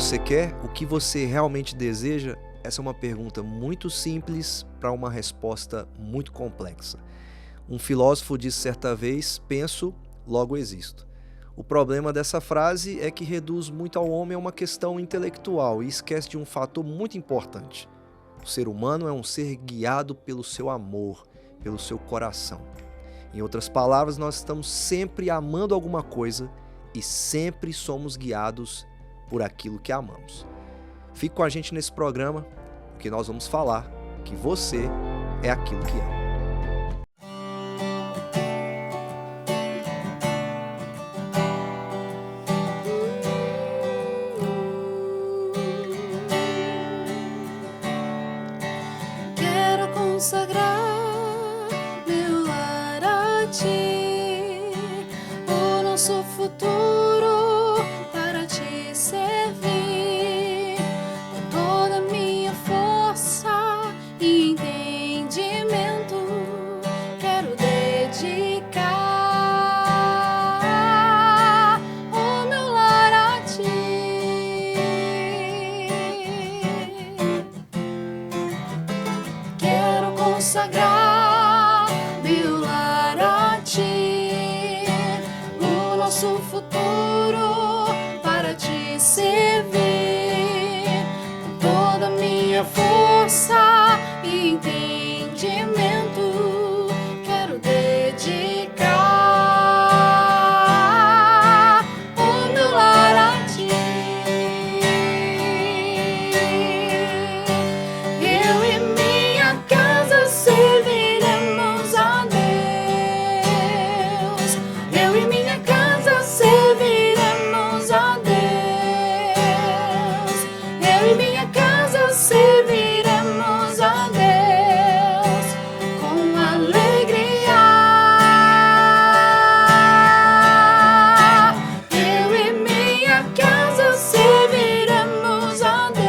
você quer? O que você realmente deseja? Essa é uma pergunta muito simples para uma resposta muito complexa. Um filósofo disse certa vez: penso, logo existo. O problema dessa frase é que reduz muito ao homem a uma questão intelectual e esquece de um fator muito importante. O ser humano é um ser guiado pelo seu amor, pelo seu coração. Em outras palavras, nós estamos sempre amando alguma coisa e sempre somos guiados por aquilo que amamos. Fique com a gente nesse programa, porque nós vamos falar que você é aquilo que ama. Quero consagrar meu lar a ti, o nosso futuro para te servir, com toda a minha força e entendimento. Quero dedicar o meu lar a ti. Quero consagrar meu lar a ti, o nosso futuro para te servir, com toda a minha força e entendimento. Quero dedicar o meu lar a ti. Eu e minha casa serviremos a Deus. Eu e minha casa serviremos a Deus. Eu e minha casa serviremos a Deus com alegria. Eu e minha casa serviremos a Deus.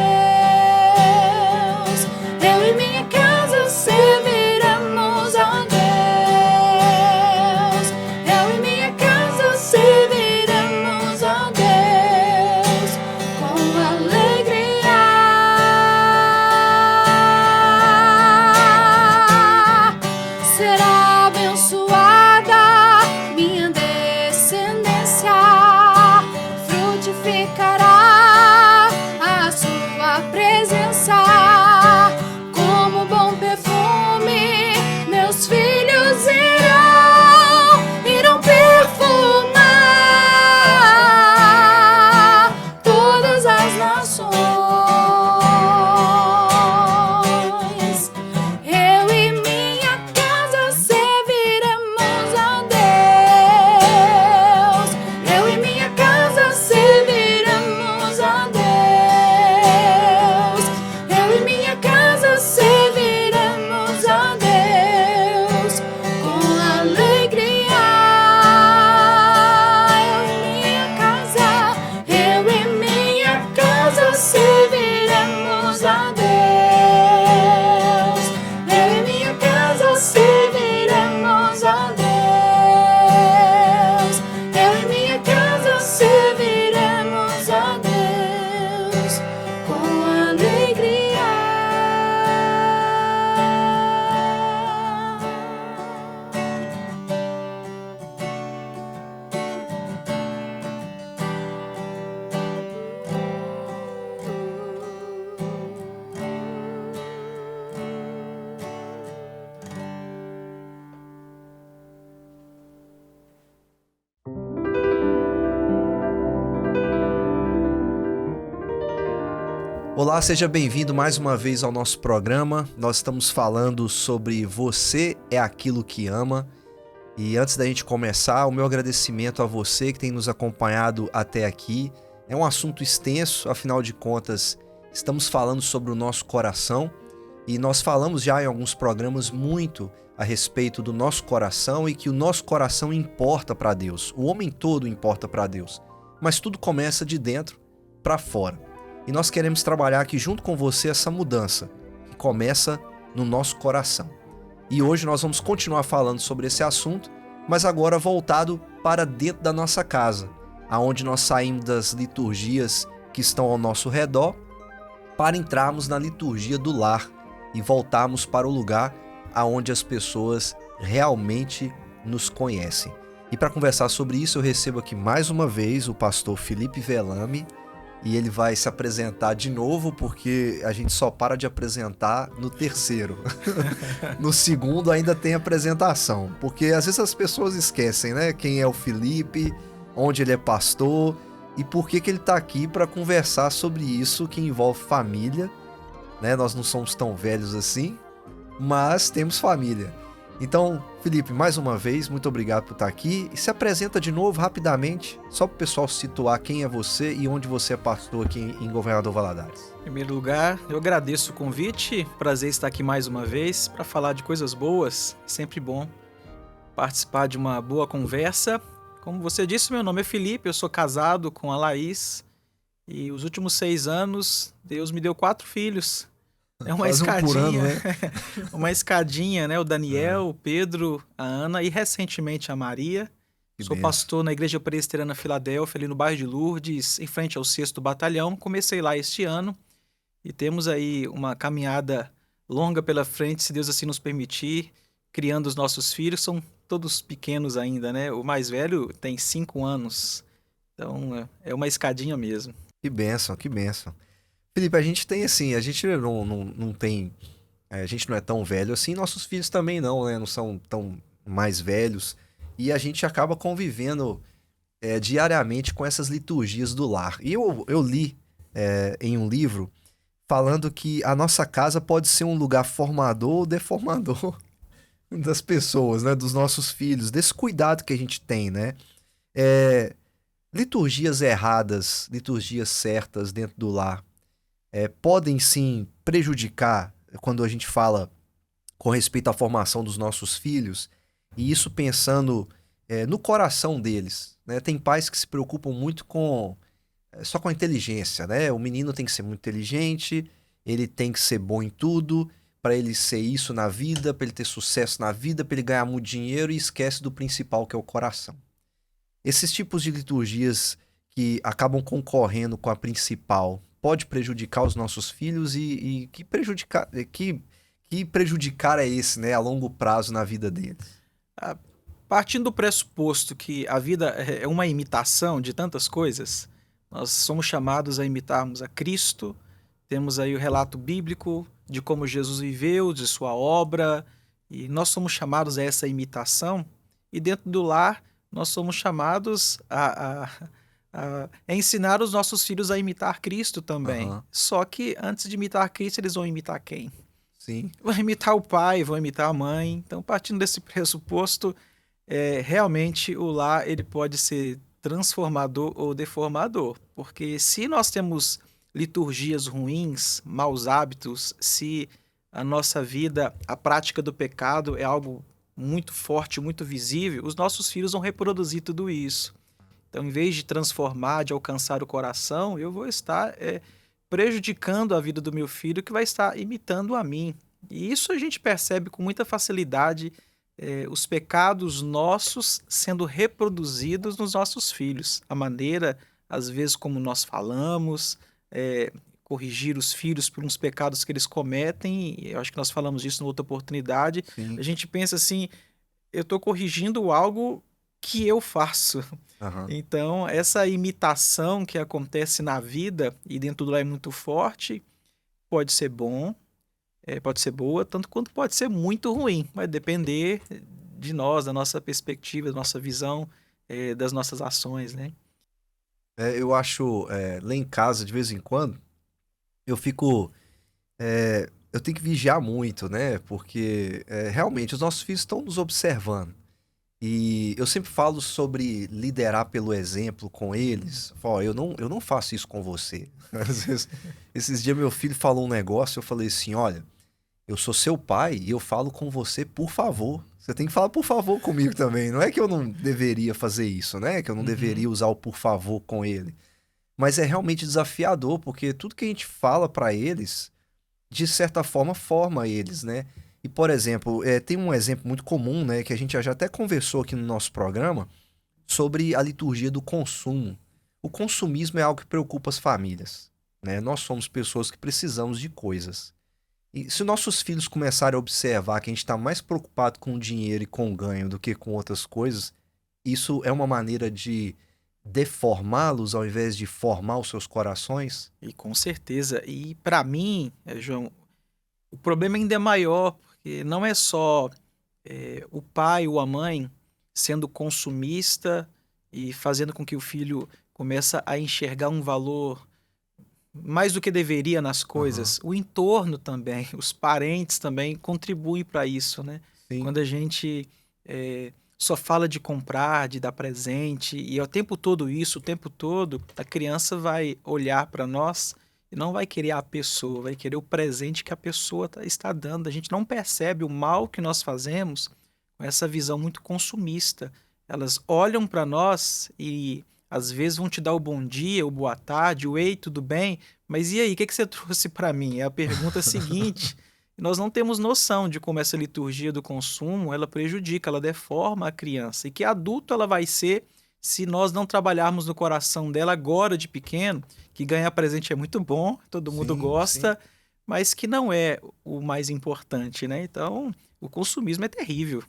Eu e minha casa serviremos a Deus. Eu e minha casa serviremos a Deus com alegria. Será abençoada minha descendência, frutificará a sua presença. Como bom perfume, meus filhos irão perfumar todas as nações. Eu e minha casa serviremos a Deus. Eu e minha casa serviremos a Deus. Eu e minha casa serviremos a Deus com alegria. Eu e minha casa serviremos a Deus. Eu e minha casa serviremos a Deus. Eu e minha casa serviremos a Deus com alegria. Olá, seja bem-vindo mais uma vez ao nosso programa. Nós estamos falando sobre Você é Aquilo que Ama. E antes da gente começar, o meu agradecimento a você que tem nos acompanhado até aqui. É um assunto extenso, afinal de contas, estamos falando sobre o nosso coração. E nós falamos já em alguns programas muito a respeito do nosso coração e que o nosso coração importa para Deus. O homem todo importa para Deus. Mas tudo começa de dentro para fora. E nós queremos trabalhar aqui junto com você essa mudança que começa no nosso coração. E hoje nós vamos continuar falando sobre esse assunto, mas agora voltado para dentro da nossa casa, aonde nós saímos das liturgias que estão ao nosso redor, para entrarmos na liturgia do lar e voltarmos para o lugar aonde as pessoas realmente nos conhecem. E para conversar sobre isso, eu recebo aqui mais uma vez o pastor Felipe Velame, e ele vai se apresentar de novo, porque a gente só para de apresentar no terceiro. No segundo ainda tem apresentação, porque às vezes as pessoas esquecem, né? Quem é o Felipe, onde ele é pastor e por que ele está aqui para conversar sobre isso que envolve família, né? Nós não somos tão velhos assim, mas temos família. Então, Felipe, mais uma vez, muito obrigado por estar aqui. E se apresenta de novo, rapidamente, só para o pessoal situar quem é você e onde você é pastor aqui em Governador Valadares. Em primeiro lugar, eu agradeço o convite. Prazer estar aqui mais uma vez para falar de coisas boas. Sempre bom participar de uma boa conversa. Como você disse, meu nome é Felipe, eu sou casado com a Laís. E os últimos 6 anos, Deus me deu 4 filhos. É uma escadinha, por ano, né? uma escadinha, né? O Daniel, o Pedro, a Ana e recentemente a Maria. Sou pastor na Igreja Presbiteriana Filadélfia, ali no bairro de Lourdes, em frente ao 6º Batalhão. Comecei lá este ano e temos aí uma caminhada longa pela frente, se Deus assim nos permitir, criando os nossos filhos. São todos pequenos ainda, né? O mais velho tem 5 anos, então é uma escadinha mesmo. Que bênção, que bênção. Felipe, a gente tem assim, a gente não tem, a gente não é tão velho assim, nossos filhos também não, né? Não são tão mais velhos e a gente acaba convivendo diariamente com essas liturgias do lar. E eu li em um livro falando que a nossa casa pode ser um lugar formador ou deformador das pessoas, né? Dos nossos filhos, desse cuidado que a gente tem, né? Liturgias erradas, liturgias certas dentro do lar, podem sim prejudicar quando a gente fala com respeito à formação dos nossos filhos, e isso pensando no coração deles, né? Tem pais que se preocupam muito só com a inteligência, né? O menino tem que ser muito inteligente, ele tem que ser bom em tudo, para ele ser isso na vida, para ele ter sucesso na vida, para ele ganhar muito dinheiro, e esquece do principal, que é o coração. Esses tipos de liturgias que acabam concorrendo com a principal pode prejudicar os nossos filhos e que prejudicar é esse, né, a longo prazo na vida deles? Partindo do pressuposto que a vida é uma imitação de tantas coisas, nós somos chamados a imitarmos a Cristo, temos aí o relato bíblico de como Jesus viveu, de sua obra, e nós somos chamados a essa imitação, e dentro do lar nós somos chamados a ensinar os nossos filhos a imitar Cristo também. Aham. Só que antes de imitar Cristo, eles vão imitar quem? Sim. Vão imitar o pai, vão imitar a mãe. Então, partindo desse pressuposto, realmente o lar ele pode ser transformador ou deformador. Porque se nós temos liturgias ruins, maus hábitos, se a nossa vida, a prática do pecado é algo muito forte, muito visível, os nossos filhos vão reproduzir tudo isso. Então, em vez de transformar, de alcançar o coração, eu vou estar prejudicando a vida do meu filho, que vai estar imitando a mim. E isso a gente percebe com muita facilidade, os pecados nossos sendo reproduzidos nos nossos filhos. A maneira, às vezes, como nós falamos, corrigir os filhos por uns pecados que eles cometem. Eu acho que nós falamos disso em outra oportunidade. Sim. A gente pensa assim, eu estou corrigindo algo que eu faço. Aham. Então, essa imitação que acontece na vida e dentro do lar é muito forte, pode ser bom, pode ser boa, tanto quanto pode ser muito ruim. Vai depender de nós, da nossa perspectiva, da nossa visão, das nossas ações, né? Eu acho, lá em casa, de vez em quando, eu fico. Eu tenho que vigiar muito, né? Porque realmente os nossos filhos estão nos observando. E eu sempre falo sobre liderar pelo exemplo com eles. Falo, eu não faço isso com você. Às vezes, esses dias meu filho falou um negócio, eu falei assim, olha, eu sou seu pai e eu falo com você por favor. Você tem que falar por favor comigo também. Não é que eu não deveria fazer isso, né? Que eu não deveria usar o por favor com ele. Mas é realmente desafiador, porque tudo que a gente fala pra eles, de certa forma, forma eles, né? E, por exemplo, tem um exemplo muito comum, né, que a gente já até conversou aqui no nosso programa, sobre a liturgia do consumo. O consumismo é algo que preocupa as famílias, né? Nós somos pessoas que precisamos de coisas. E se nossos filhos começarem a observar que a gente está mais preocupado com o dinheiro e com o ganho do que com outras coisas, isso é uma maneira de deformá-los ao invés de formar os seus corações? E com certeza. E para mim, João, o problema ainda é maior, porque não é só o pai ou a mãe sendo consumista e fazendo com que o filho comece a enxergar um valor mais do que deveria nas Aham. coisas. O entorno também, os parentes também contribuem para isso, né? Sim, Quando a gente só fala de comprar, de dar presente, e é o tempo todo isso, o tempo todo, a criança vai olhar para nós e não vai querer a pessoa, vai querer o presente que a pessoa está dando. A gente não percebe o mal que nós fazemos com essa visão muito consumista. Elas olham para nós e às vezes vão te dar o bom dia, o boa tarde, o ei, tudo bem? Mas e aí, o que você trouxe para mim? É a pergunta seguinte. E nós não temos noção de como essa liturgia do consumo, ela prejudica, ela deforma a criança. E que adulto ela vai ser se nós não trabalharmos no coração dela agora de pequeno, que ganhar presente é muito bom, todo mundo sim, sim. gosta, mas que não é o mais importante, né? Então, o consumismo é terrível.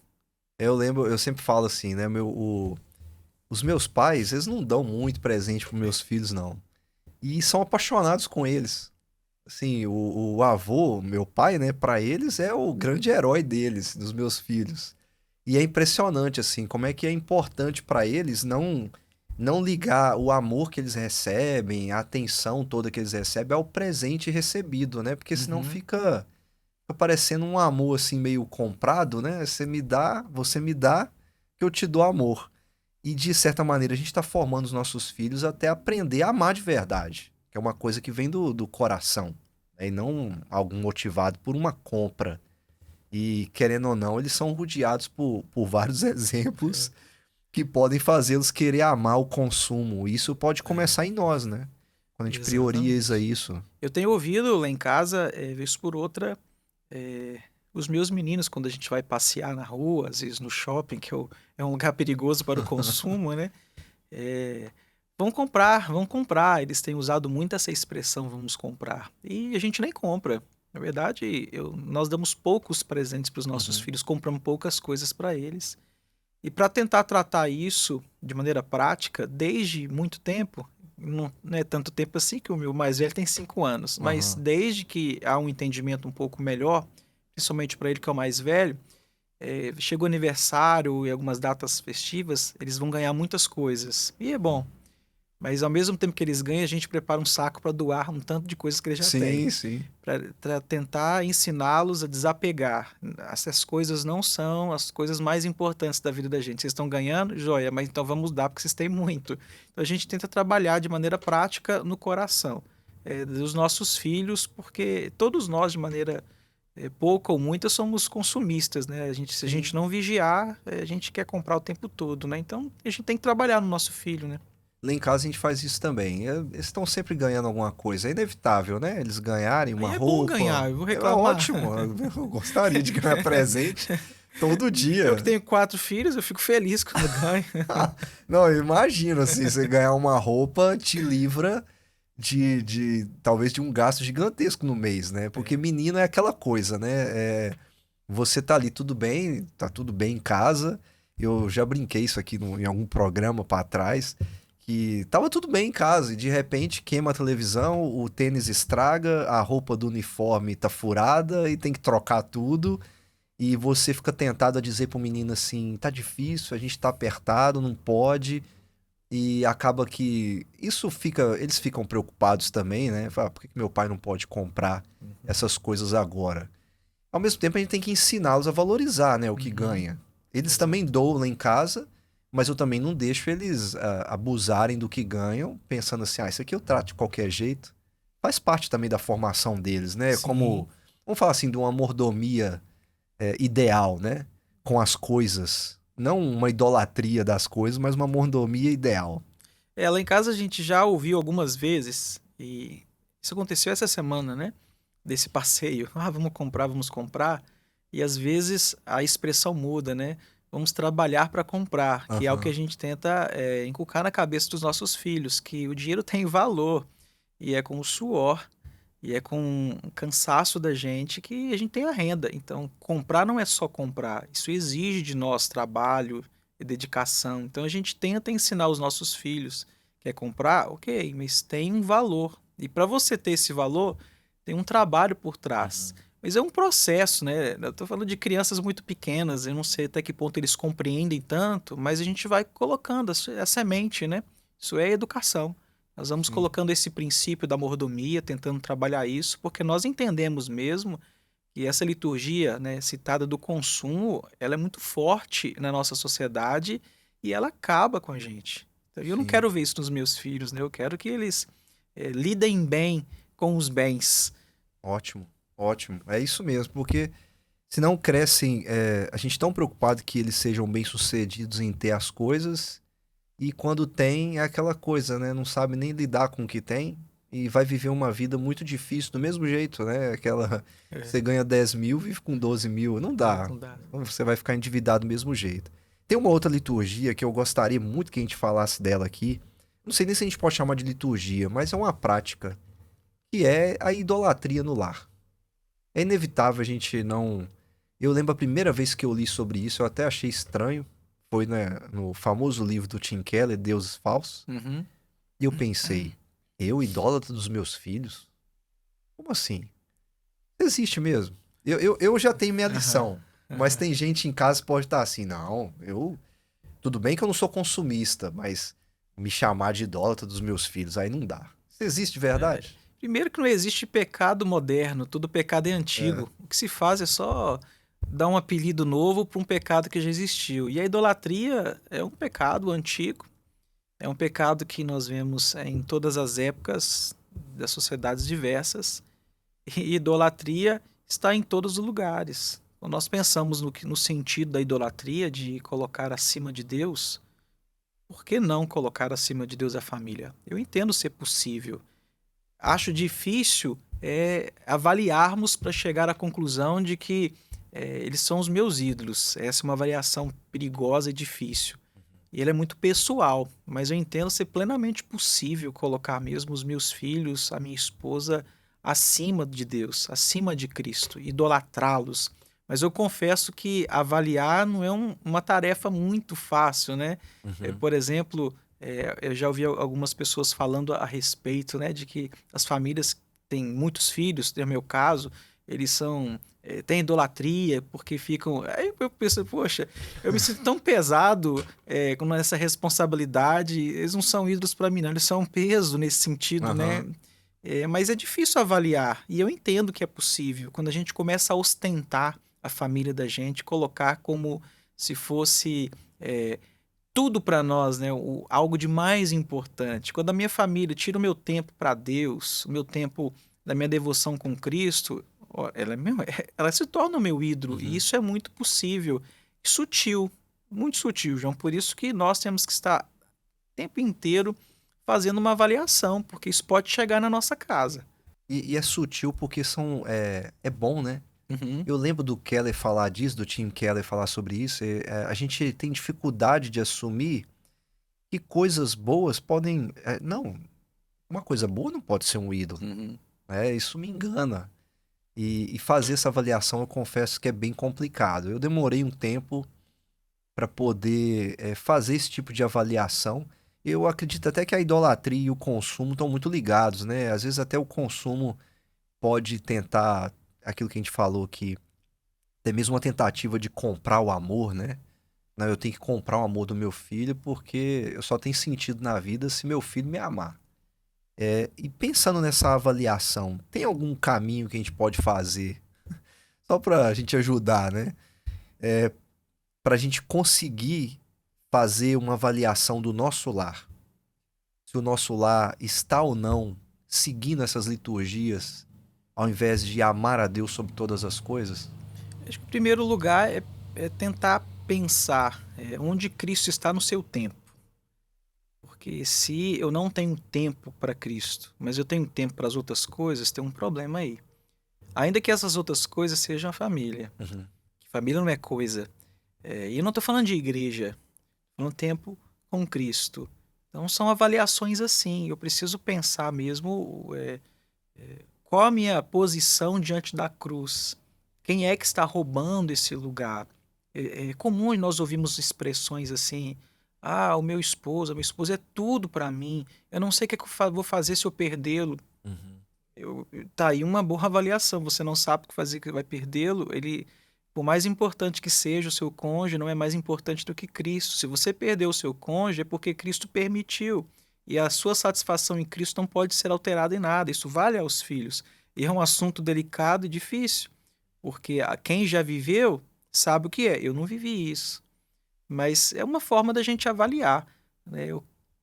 Eu lembro, eu sempre falo assim, né? Os meus pais, eles não dão muito presente para meus filhos, não. E são apaixonados com eles. Assim, o avô, meu pai, né, para eles é o grande herói deles, dos meus filhos. E é impressionante assim, como é que é importante para eles não ligar o amor que eles recebem, a atenção toda que eles recebem ao presente recebido, né? Porque senão Uhum. fica parecendo um amor assim meio comprado, né? Você me dá, que eu te dou amor. E de certa maneira a gente está formando os nossos filhos até aprender a amar de verdade, que é uma coisa que vem do coração, né? E não algo motivado por uma compra. E querendo ou não, eles são rodeados por vários exemplos que podem fazê-los querer amar o consumo. Isso pode É, começar em nós, né? Quando a gente prioriza exatamente. isso. Eu tenho ouvido lá em casa, vez por outra, os meus meninos, quando a gente vai passear na rua, às vezes no shopping, é um lugar perigoso para o consumo, né? É, vão comprar, vão comprar. Eles têm usado muito essa expressão, vamos comprar. E a gente nem compra. Na verdade, nós damos poucos presentes para os nossos Uhum. filhos, compramos poucas coisas para eles. E para tentar tratar isso de maneira prática, desde muito tempo, não é tanto tempo assim que o meu mais velho tem 5 anos, mas Aham. desde que há um entendimento um pouco melhor, principalmente para ele que é o mais velho, chega o aniversário e algumas datas festivas, eles vão ganhar muitas coisas. E é bom. Mas ao mesmo tempo que eles ganham, a gente prepara um saco para doar um tanto de coisas que eles já têm. Sim, sim. Para tentar ensiná-los a desapegar. Essas coisas não são as coisas mais importantes da vida da gente. Vocês estão ganhando? Joia, mas então vamos dar porque vocês têm muito. Então a gente tenta trabalhar de maneira prática no coração dos nossos filhos, porque todos nós, de maneira pouca ou muita, somos consumistas, né? Se a gente Sim. não vigiar, a gente quer comprar o tempo todo, né? Então a gente tem que trabalhar no nosso filho, né? Lá em casa a gente faz isso também. Eles estão sempre ganhando alguma coisa. É inevitável, né? Eles ganharem uma Aí é bom roupa. ganhar, eu vou É reclamar. ótimo. Eu gostaria de ganhar presente todo Eu que dia. tenho 4 filhos, eu fico feliz quando ganho. Não, eu imagino, assim, você ganhar uma roupa te livra talvez de um gasto gigantesco no mês, né? Porque É. menino é aquela coisa, né? Você tá ali tudo bem, tá tudo bem em casa. Eu já brinquei isso aqui em algum programa pra trás, que tava tudo bem em casa e de repente queima a televisão, o tênis estraga, a roupa do uniforme tá furada e tem que trocar tudo. E você fica tentado a dizer pro menino assim, tá difícil, a gente tá apertado, não pode. E acaba que eles ficam preocupados também, né? Fala, por que que meu pai não pode comprar essas coisas agora? Ao mesmo tempo, a gente tem que ensiná-los a valorizar, né, o que Uhum, ganha. Eles também exato. doam lá em casa, mas eu também não deixo eles abusarem do que ganham, pensando assim, isso aqui eu trato de qualquer jeito. Faz parte também da formação deles, né? Sim. Como, vamos falar assim, de uma mordomia ideal, né? Com as coisas. Não uma idolatria das coisas, mas uma mordomia ideal. Lá em casa a gente já ouviu algumas vezes, e isso aconteceu essa semana, né? Desse passeio. Ah, vamos comprar, vamos comprar. E às vezes a expressão muda, né? vamos trabalhar para comprar, que é o que a Aham. gente tenta inculcar na cabeça dos nossos filhos, que o dinheiro tem valor, e é com o suor, e é com o cansaço da gente que a gente tem a renda. Então, comprar não é só comprar, isso exige de nós trabalho e dedicação. Então, a gente tenta ensinar os nossos filhos, quer comprar? Ok, mas tem um valor. E para você ter esse valor, tem um trabalho por trás. Uhum. Mas é um processo, né? Eu tô falando de crianças muito pequenas, eu não sei até que ponto eles compreendem tanto, mas a gente vai colocando a semente, né? Isso é educação. Nós vamos Sim, colocando esse princípio da mordomia, tentando trabalhar isso, porque nós entendemos mesmo que essa liturgia, né, citada do consumo, ela é muito forte na nossa sociedade e ela acaba com a gente. Então, eu não sim. quero ver isso nos meus filhos, né? Eu quero que eles lidem bem com os bens. Ótimo, ótimo. É isso mesmo, porque senão crescem, a gente tão preocupado que eles sejam bem-sucedidos em ter as coisas, e quando tem é aquela coisa, né? Não sabe nem lidar com o que tem e vai viver uma vida muito difícil do mesmo jeito, né? Aquela, É, você ganha 10 mil, vive com 12 mil, não dá. não dá. Você vai ficar endividado do mesmo jeito. Tem uma outra liturgia que eu gostaria muito que a gente falasse dela aqui. Não sei nem se a gente pode chamar de liturgia, mas é uma prática, que é a idolatria no lar. É inevitável a gente não. Eu lembro a primeira vez que eu li sobre isso, eu até achei estranho. Foi, né, no famoso livro do Tim Keller, Deuses Falsos. Uhum. E eu pensei, eu, idólatra dos meus filhos? Como assim? Existe mesmo. Eu já tenho minha Aham, lição. Mas aham. tem gente em casa que pode estar assim, não, eu. Tudo bem que eu não sou consumista, mas me chamar de idólatra dos meus filhos, aí não dá. Isso existe de É, verdade? primeiro que não existe pecado moderno, todo pecado é É. antigo. O que se faz é só dar um apelido novo para um pecado que já existiu. E a idolatria é um pecado antigo, é um pecado que nós vemos em todas as épocas das sociedades diversas. E idolatria está em todos os lugares. Quando nós pensamos no sentido da idolatria, de colocar acima de Deus, por que não colocar acima de Deus a família? Eu entendo ser possível. Acho difícil avaliarmos para chegar à conclusão de que eles são os meus ídolos. Essa é uma avaliação perigosa e difícil. E ele é muito pessoal, mas eu entendo ser plenamente possível colocar mesmo os meus filhos, a minha esposa, acima de Deus, acima de Cristo, idolatrá-los. Mas eu confesso que avaliar não é uma tarefa muito fácil, né? Uhum. Por exemplo, eu já ouvi algumas pessoas falando a respeito, né, de que as famílias têm muitos filhos, no meu caso, eles são têm idolatria porque ficam. Aí eu penso, poxa, eu me sinto tão pesado com essa responsabilidade. Eles não são ídolos para mim, não, eles são um peso nesse sentido, né? Aham. Mas é difícil avaliar, e eu entendo que é possível. Quando a gente começa a ostentar a família da gente, colocar como se fosse é, tudo para nós, né? Algo de mais importante. Quando a minha família tira o meu tempo para Deus, o meu tempo da minha devoção com Cristo, ó, ela se torna o meu ídolo. E Uhum. isso é muito possível. Sutil, muito sutil, João. Por isso que nós temos que estar o tempo inteiro fazendo uma avaliação, porque isso pode chegar na nossa casa. E é sutil porque é bom, né? Uhum, Eu lembro do Keller falar disso, do Tim Keller falar sobre isso. A gente tem dificuldade de assumir que coisas boas podem. Não, uma coisa boa não pode ser um ídolo, uhum. né? Isso me engana. E fazer essa avaliação, eu confesso que é bem complicado. Eu demorei um tempo para poder fazer esse tipo de avaliação. Eu acredito até que a idolatria e o consumo estão muito ligados, né? Às vezes até o consumo pode tentar aquilo que a gente falou que até mesmo uma tentativa de comprar o amor, né? Não, eu tenho que comprar o amor do meu filho porque eu só tenho sentido na vida se meu filho me amar. E pensando nessa avaliação, tem algum caminho que a gente pode fazer só para a gente ajudar, né? Para a gente conseguir fazer uma avaliação do nosso lar. Se o nosso lar está ou não seguindo essas liturgias, ao invés de amar a Deus sobre todas as coisas. Acho que o primeiro lugar é tentar pensar onde Cristo está no seu tempo. Porque se eu não tenho tempo para Cristo, mas eu tenho tempo para as outras coisas, tem um problema aí. Ainda que essas outras coisas sejam a família. Uhum. Família não é coisa. E eu não estou falando de igreja, estou falando tempo com Cristo. Então são avaliações assim, eu preciso pensar mesmo qual a minha posição diante da cruz. Quem é que está roubando esse lugar? É comum nós ouvirmos expressões assim: ah, o meu esposo, a minha esposa é tudo para mim. Eu não sei o que, é que eu vou fazer se eu perdê-lo. Uhum. Tá aí uma boa avaliação. Você não sabe o que fazer, que vai perdê-lo. Ele, por mais importante que seja o seu cônjuge, não é mais importante do que Cristo. Se você perdeu o seu cônjuge, é porque Cristo permitiu. E a sua satisfação em Cristo não pode ser alterada em nada. Isso vale aos filhos. E é um assunto delicado e difícil, porque quem já viveu sabe o que é. Eu não vivi isso. Mas é uma forma da gente avaliar, né,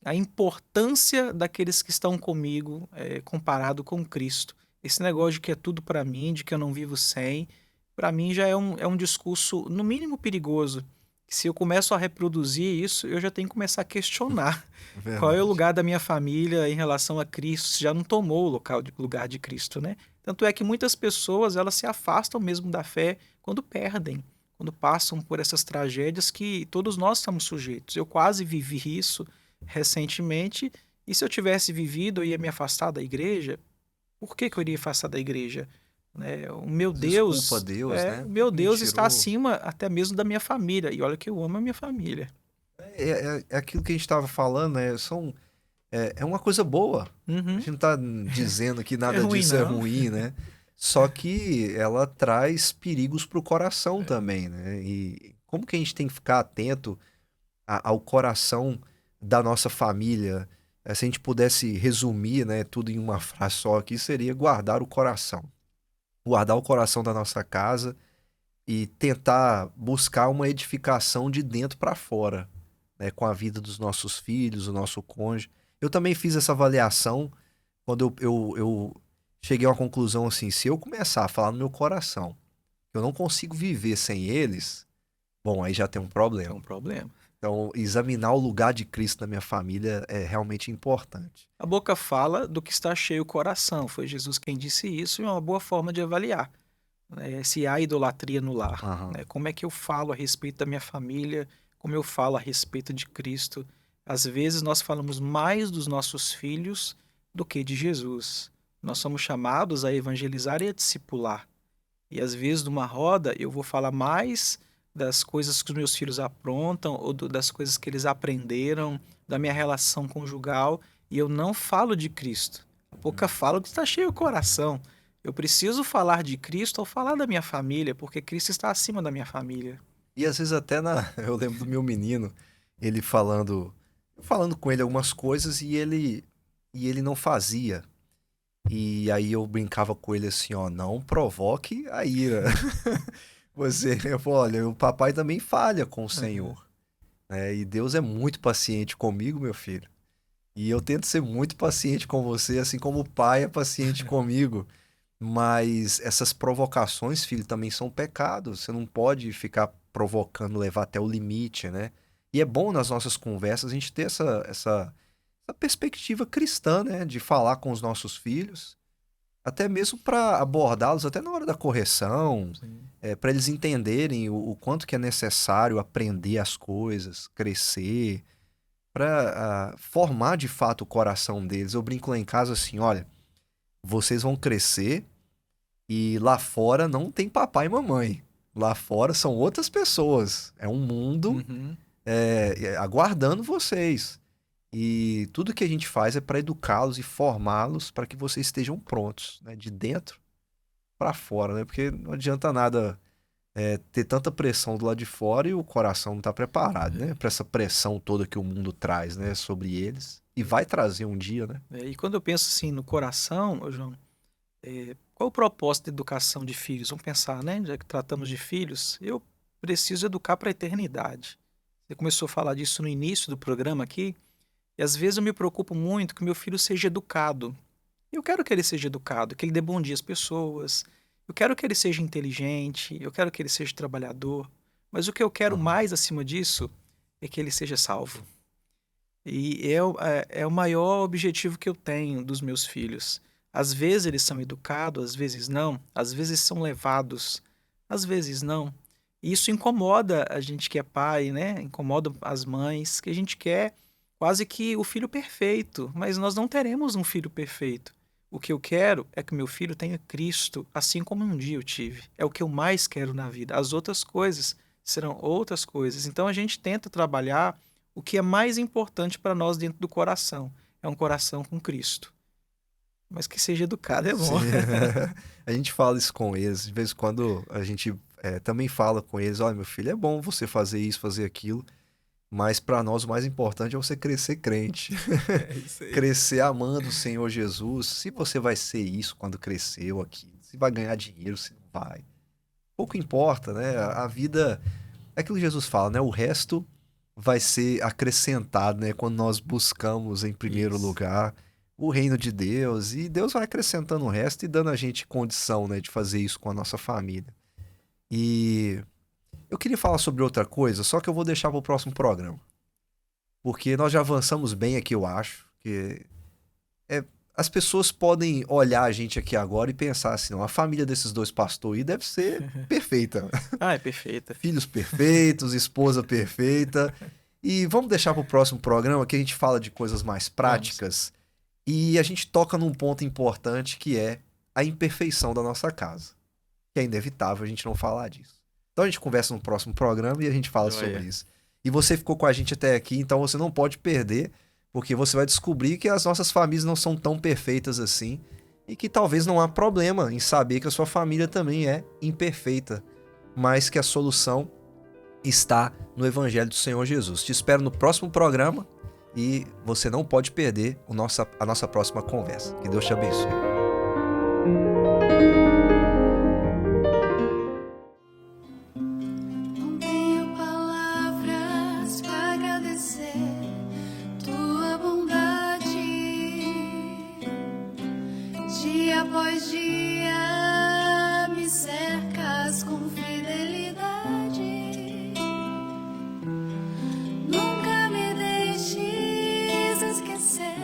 a importância daqueles que estão comigo comparado com Cristo. Esse negócio de que é tudo para mim, de que eu não vivo sem, para mim já é um discurso, no mínimo, perigoso. Se eu começo a reproduzir isso, eu já tenho que começar a questionar qual é o Verdade. lugar da minha família em relação a Cristo, se já não tomou lugar de Cristo, né? Tanto é que muitas pessoas elas se afastam mesmo da fé quando perdem, quando passam por essas tragédias que todos nós estamos sujeitos. Eu quase vivi isso recentemente, e se eu tivesse vivido, eu ia me afastar da igreja. Por que que eu iria afastar da igreja? Né? Às vezes culpa Deus, O né? meu Me Deus está tirou. acima até mesmo da minha família. E olha que eu amo a minha família. É aquilo que a gente estava falando, né? É uma coisa boa. A Uhum. gente não tá dizendo que É nada ruim, disso é não. ruim, né? Só que ela traz perigos para o coração também, né? E como que a gente tem que ficar atento ao coração da nossa família? Se a gente pudesse resumir, né, tudo em uma frase só aqui, seria guardar o coração. Guardar o coração da nossa casa e tentar buscar uma edificação de dentro para fora, né, com a vida dos nossos filhos, o nosso cônjuge. Eu também fiz essa avaliação quando eu cheguei a uma conclusão assim: se eu começar a falar no meu coração que eu não consigo viver sem eles, bom, aí já tem um Tem problema. um problema. Então, examinar o lugar de Cristo na minha família é realmente importante. A boca fala do que está cheio o coração. Foi Jesus quem disse isso e é uma boa forma de avaliar, né, se há idolatria no lar. Aham. Né? Como é que eu falo a respeito da minha família? Como eu falo a respeito de Cristo? Às vezes nós falamos mais dos nossos filhos do que de Jesus. Nós somos chamados a evangelizar e a discipular. E às vezes, numa roda, eu vou falar mais das coisas que os meus filhos aprontam ou das coisas que eles aprenderam, da minha relação conjugal, e eu não falo de Cristo. A boca fala que está cheio o coração. Eu preciso falar de Cristo ao falar da minha família, porque Cristo está acima da minha família. E às vezes até eu lembro do meu menino, ele falando com ele algumas coisas e ele não fazia. E aí eu brincava com ele assim, ó, não provoque a ira. Eu falo, olha, o papai também falha com o Aham. Senhor, né? E Deus é muito paciente comigo, meu filho. E eu tento ser muito paciente com você, assim como o pai é paciente comigo. Mas essas provocações, filho, também são pecados. Você não pode ficar provocando, levar até o limite, né? E é bom nas nossas conversas a gente ter essa perspectiva cristã, né? De falar com os nossos filhos, até mesmo para abordá-los até na hora da correção, Sim. para eles entenderem o quanto que é necessário aprender as coisas, crescer, para formar de fato o coração deles. Eu brinco lá em casa assim, olha, vocês vão crescer e lá fora não tem papai e mamãe. Lá fora são outras pessoas. É um mundo Uhum. aguardando vocês. E tudo que a gente faz é para educá-los e formá-los para que vocês estejam prontos, né? De dentro para fora, né? Porque não adianta nada ter tanta pressão do lado de fora e o coração não está preparado, né? Para essa pressão toda que o mundo traz, né? Sobre eles. E vai trazer um dia, né? E quando eu penso assim no coração, ô João, qual o propósito da educação de filhos? Vamos pensar, né? Já que tratamos de filhos, eu preciso educar para a eternidade. Você começou a falar disso no início do programa aqui, e às vezes eu me preocupo muito que o meu filho seja educado. Eu quero que ele seja educado, que ele dê bom dia às pessoas. Eu quero que ele seja inteligente, eu quero que ele seja trabalhador. Mas o que eu quero Aham. mais acima disso é que ele seja salvo. E é o maior objetivo que eu tenho dos meus filhos. Às vezes eles são educados, às vezes não, às vezes são levados, às vezes não. E isso incomoda a gente que é pai, né? Incomoda as mães, que a gente quer quase que o filho perfeito, mas nós não teremos um filho perfeito. O que eu quero é que meu filho tenha Cristo, assim como um dia eu tive. É o que eu mais quero na vida. As outras coisas serão outras coisas. Então a gente tenta trabalhar o que é mais importante para nós dentro do coração. É um coração com Cristo. Mas que seja educado é bom. Sim. A gente fala isso com eles. De vez em quando a gente também fala com eles: olha, meu filho, é bom você fazer isso, fazer aquilo. Mas para nós o mais importante é você crescer crente. É isso aí. Crescer amando o Senhor Jesus. Se você vai ser isso quando cresceu aqui. Se vai ganhar dinheiro, se não vai. Pouco importa, né? A vida. É aquilo que Jesus fala, né? O resto vai ser acrescentado, né? Quando nós buscamos em primeiro Isso. lugar o reino de Deus. E Deus vai acrescentando o resto e dando a gente condição, né? De fazer isso com a nossa família. E eu queria falar sobre outra coisa, só que eu vou deixar para o próximo programa. Porque nós já avançamos bem aqui, eu acho. Que é, as pessoas podem olhar a gente aqui agora e pensar assim: não, a família desses dois pastores aí deve ser perfeita. Ah, é perfeita. Filhos perfeitos, esposa perfeita. E vamos deixar para o próximo programa que a gente fala de coisas mais práticas e a gente toca num ponto importante que é a imperfeição da nossa casa. Que é inevitável a gente não falar disso. Então a gente conversa no próximo programa e a gente fala Joia. sobre isso. E você ficou com a gente até aqui, então você não pode perder, porque você vai descobrir que as nossas famílias não são tão perfeitas assim e que talvez não há problema em saber que a sua família também é imperfeita, mas que a solução está no Evangelho do Senhor Jesus. Te espero no próximo programa e você não pode perder a nossa próxima conversa. Que Deus te abençoe. Não tenho palavras para agradecer tua bondade. Dia após dia me cercas com fidelidade. Nunca me deixes esquecer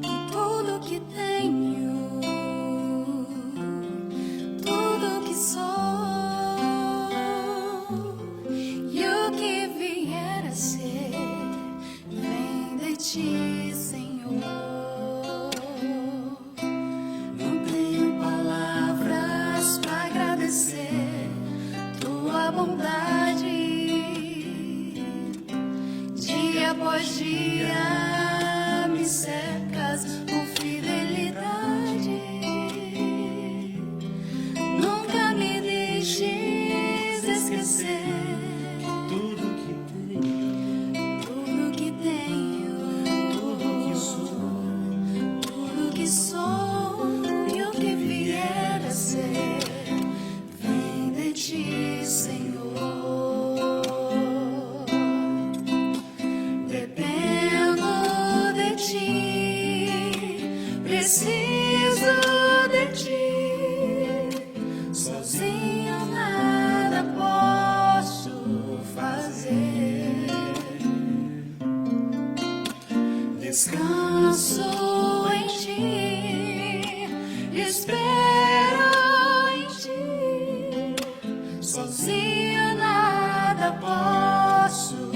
que tudo que tenho, tudo que sou e o que vier a ser, vem de ti, Senhor. Não tenho palavras para agradecer tua bondade. Dia após dia me cercas com fidelidade. Nunca me deixes esquecer tudo que tenho, tudo que sou e o que vier a ser, vem de ti, Senhor. Dependo de ti, preciso de ti. Sozinho nada posso fazer. Descanso em ti, espero em ti. Sozinho nada posso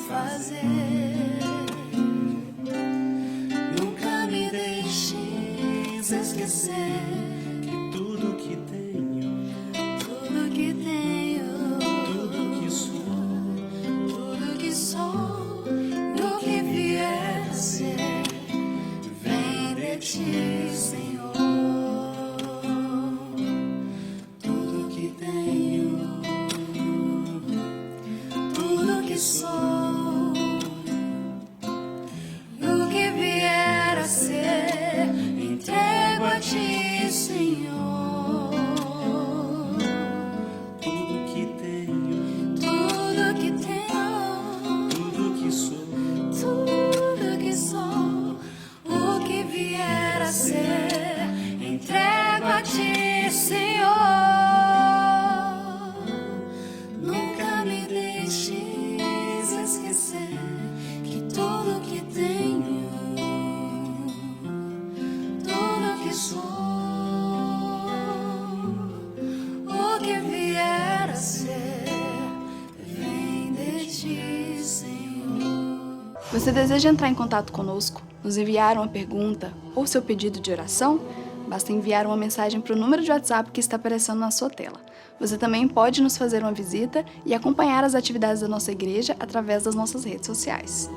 fazer. Nunca me deixes esquecer que tudo que tenho, tudo que sou, e o que vier a ser, vem de ti, Senhor. Tudo que tenho, tudo que sou, e o que vier a ser, entrego a ti, Senhor. Tudo que tenho, tudo que sou, o que vier a ser, entrego a ti, Senhor. Nunca me deixes Você deseja entrar em contato conosco, nos enviar uma pergunta ou seu pedido de oração? Basta enviar uma mensagem para o número de WhatsApp que está aparecendo na sua tela. Você também pode nos fazer uma visita e acompanhar as atividades da nossa igreja através das nossas redes sociais.